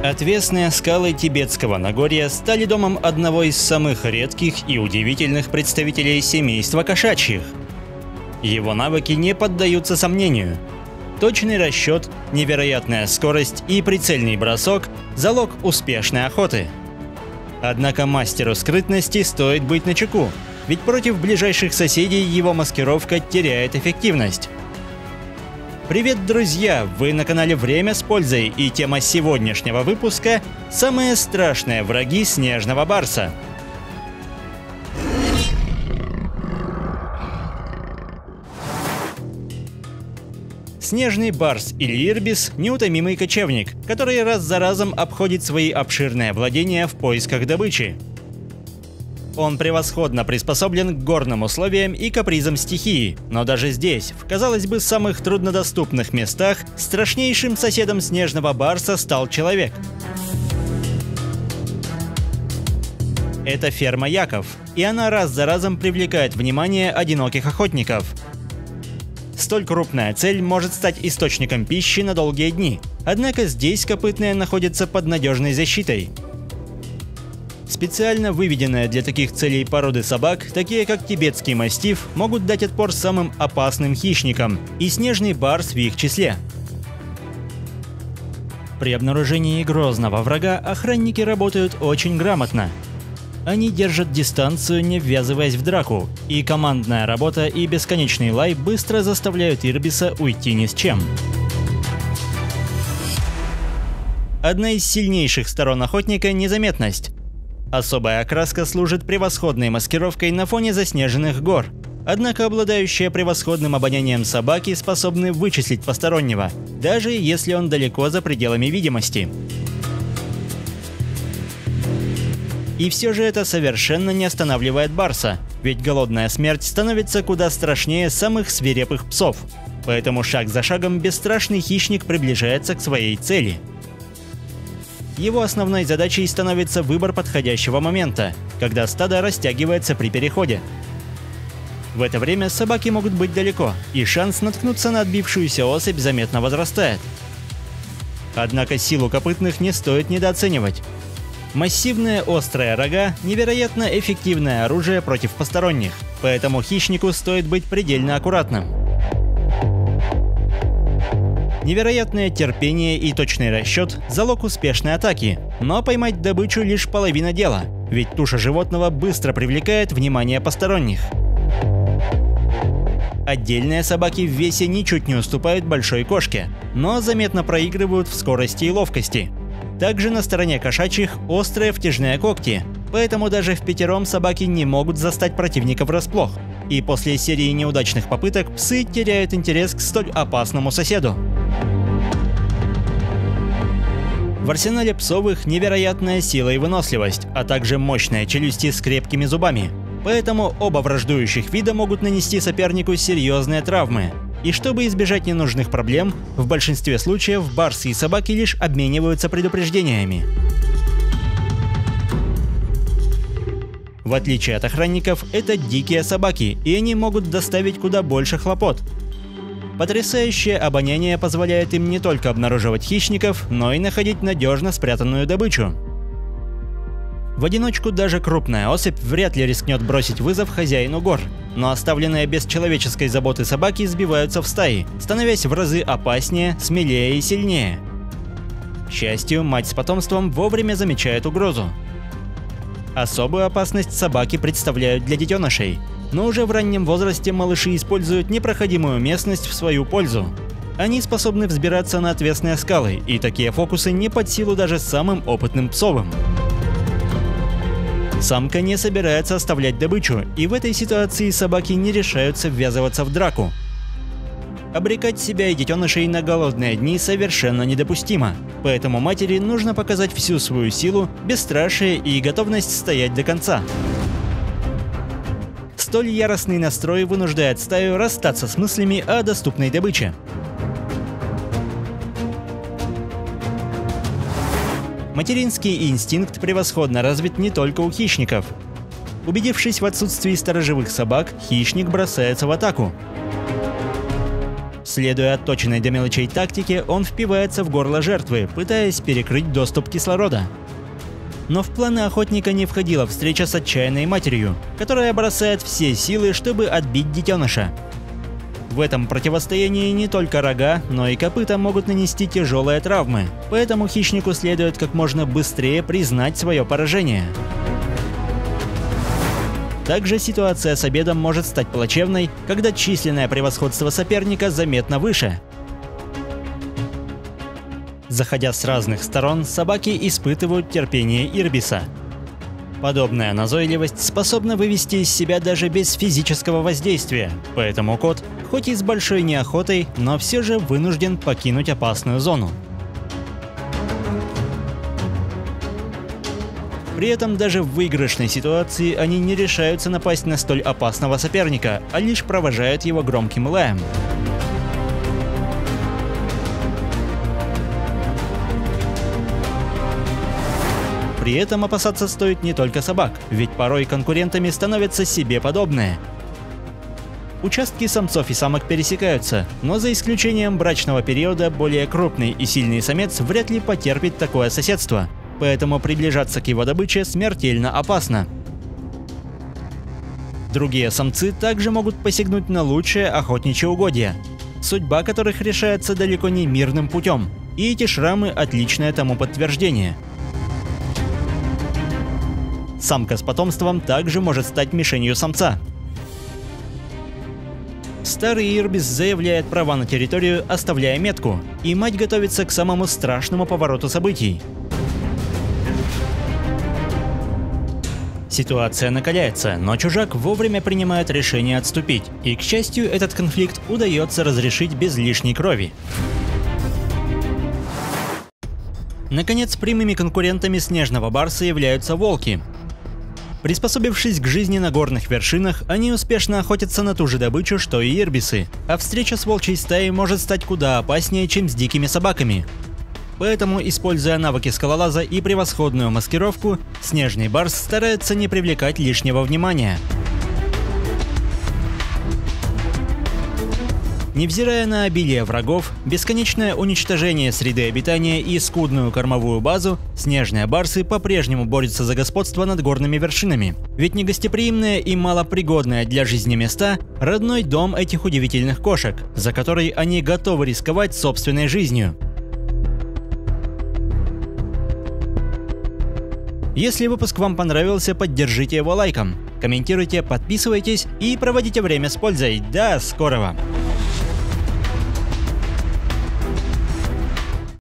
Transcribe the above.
Отвесные скалы Тибетского Нагорья стали домом одного из самых редких и удивительных представителей семейства кошачьих. Его навыки не поддаются сомнению. Точный расчет, невероятная скорость и прицельный бросок – залог успешной охоты. Однако мастеру скрытности стоит быть начеку, ведь против ближайших соседей его маскировка теряет эффективность. Привет, друзья! Вы на канале Время с пользой, и тема сегодняшнего выпуска – самые страшные враги снежного барса. Снежный барс или ирбис – неутомимый кочевник, который раз за разом обходит свои обширные владения в поисках добычи. Он превосходно приспособлен к горным условиям и капризам стихии, но даже здесь, в, казалось бы, самых труднодоступных местах, страшнейшим соседом снежного барса стал человек. Это ферма Яков, и она раз за разом привлекает внимание одиноких охотников. Столь крупная цель может стать источником пищи на долгие дни, однако здесь копытные находятся под надежной защитой. Специально выведенные для таких целей породы собак, такие как тибетский мастиф, могут дать отпор самым опасным хищникам, и снежный барс в их числе. При обнаружении грозного врага охранники работают очень грамотно. Они держат дистанцию, не ввязываясь в драку, и командная работа и бесконечный лай быстро заставляют ирбиса уйти ни с чем. Одна из сильнейших сторон охотника – незаметность. Особая окраска служит превосходной маскировкой на фоне заснеженных гор. Однако обладающие превосходным обонянием собаки способны вычислить постороннего, даже если он далеко за пределами видимости. И все же это совершенно не останавливает барса, ведь голодная смерть становится куда страшнее самых свирепых псов. Поэтому шаг за шагом бесстрашный хищник приближается к своей цели. Его основной задачей становится выбор подходящего момента, когда стадо растягивается при переходе. В это время собаки могут быть далеко, и шанс наткнуться на отбившуюся особь заметно возрастает. Однако силу копытных не стоит недооценивать. Массивные острые рога – невероятно эффективное оружие против посторонних, поэтому хищнику стоит быть предельно аккуратным. Невероятное терпение и точный расчет – залог успешной атаки, но поймать добычу – лишь половина дела, ведь туша животного быстро привлекает внимание посторонних. Отдельные собаки в весе ничуть не уступают большой кошке, но заметно проигрывают в скорости и ловкости. Также на стороне кошачьих острые втяжные когти, поэтому даже впятером собаки не могут застать противника врасплох. И после серии неудачных попыток псы теряют интерес к столь опасному соседу. В арсенале псовых невероятная сила и выносливость, а также мощные челюсти с крепкими зубами. Поэтому оба враждующих вида могут нанести сопернику серьезные травмы. И чтобы избежать ненужных проблем, в большинстве случаев барсы и собаки лишь обмениваются предупреждениями. В отличие от охранников, это дикие собаки, и они могут доставить куда больше хлопот. Потрясающее обоняние позволяет им не только обнаруживать хищников, но и находить надежно спрятанную добычу. В одиночку даже крупная особь вряд ли рискнет бросить вызов хозяину гор, но оставленные без человеческой заботы собаки сбиваются в стаи, становясь в разы опаснее, смелее и сильнее. К счастью, мать с потомством вовремя замечает угрозу. Особую опасность собаки представляют для детенышей, но уже в раннем возрасте малыши используют непроходимую местность в свою пользу. Они способны взбираться на отвесные скалы, и такие фокусы не под силу даже самым опытным псовым. Самка не собирается оставлять добычу, и в этой ситуации собаки не решаются ввязываться в драку. Обрекать себя и детенышей на голодные дни совершенно недопустимо, поэтому матери нужно показать всю свою силу, бесстрашие и готовность стоять до конца. Столь яростный настрой вынуждает стаю расстаться с мыслями о доступной добыче. Материнский инстинкт превосходно развит не только у хищников. Убедившись в отсутствии сторожевых собак, хищник бросается в атаку. Следуя отточенной до мелочей тактике, он впивается в горло жертвы, пытаясь перекрыть доступ кислорода. Но в планы охотника не входила встреча с отчаянной матерью, которая бросает все силы, чтобы отбить детеныша. В этом противостоянии не только рога, но и копыта могут нанести тяжелые травмы, поэтому хищнику следует как можно быстрее признать свое поражение. Также ситуация с обедом может стать плачевной, когда численное превосходство соперника заметно выше. Заходя с разных сторон, собаки испытывают терпение Ирбиса. Подобная назойливость способна вывести из себя даже без физического воздействия, поэтому кот, хоть и с большой неохотой, но все же вынужден покинуть опасную зону. При этом даже в выигрышной ситуации они не решаются напасть на столь опасного соперника, а лишь провожают его громким лаем. При этом опасаться стоит не только собак, ведь порой конкурентами становятся себе подобные. Участки самцов и самок пересекаются, но за исключением брачного периода более крупный и сильный самец вряд ли потерпит такое соседство, поэтому приближаться к его добыче смертельно опасно. Другие самцы также могут посягнуть на лучшее охотничье угодье, судьба которых решается далеко не мирным путем, и эти шрамы – отличное тому подтверждение. Самка с потомством также может стать мишенью самца. Старый Ирбис заявляет права на территорию, оставляя метку, и мать готовится к самому страшному повороту событий. Ситуация накаляется, но чужак вовремя принимает решение отступить, и, к счастью, этот конфликт удается разрешить без лишней крови. Наконец, прямыми конкурентами снежного барса являются волки. Приспособившись к жизни на горных вершинах, они успешно охотятся на ту же добычу, что и ирбисы, а встреча с волчьей стаей может стать куда опаснее, чем с дикими собаками. Поэтому, используя навыки скалолаза и превосходную маскировку, снежный барс старается не привлекать лишнего внимания. Невзирая на обилие врагов, бесконечное уничтожение среды обитания и скудную кормовую базу, снежные барсы по-прежнему борются за господство над горными вершинами. Ведь негостеприимные и малопригодные для жизни места – родной дом этих удивительных кошек, за который они готовы рисковать собственной жизнью. Если выпуск вам понравился, поддержите его лайком, комментируйте, подписывайтесь и проводите время с пользой. До скорого!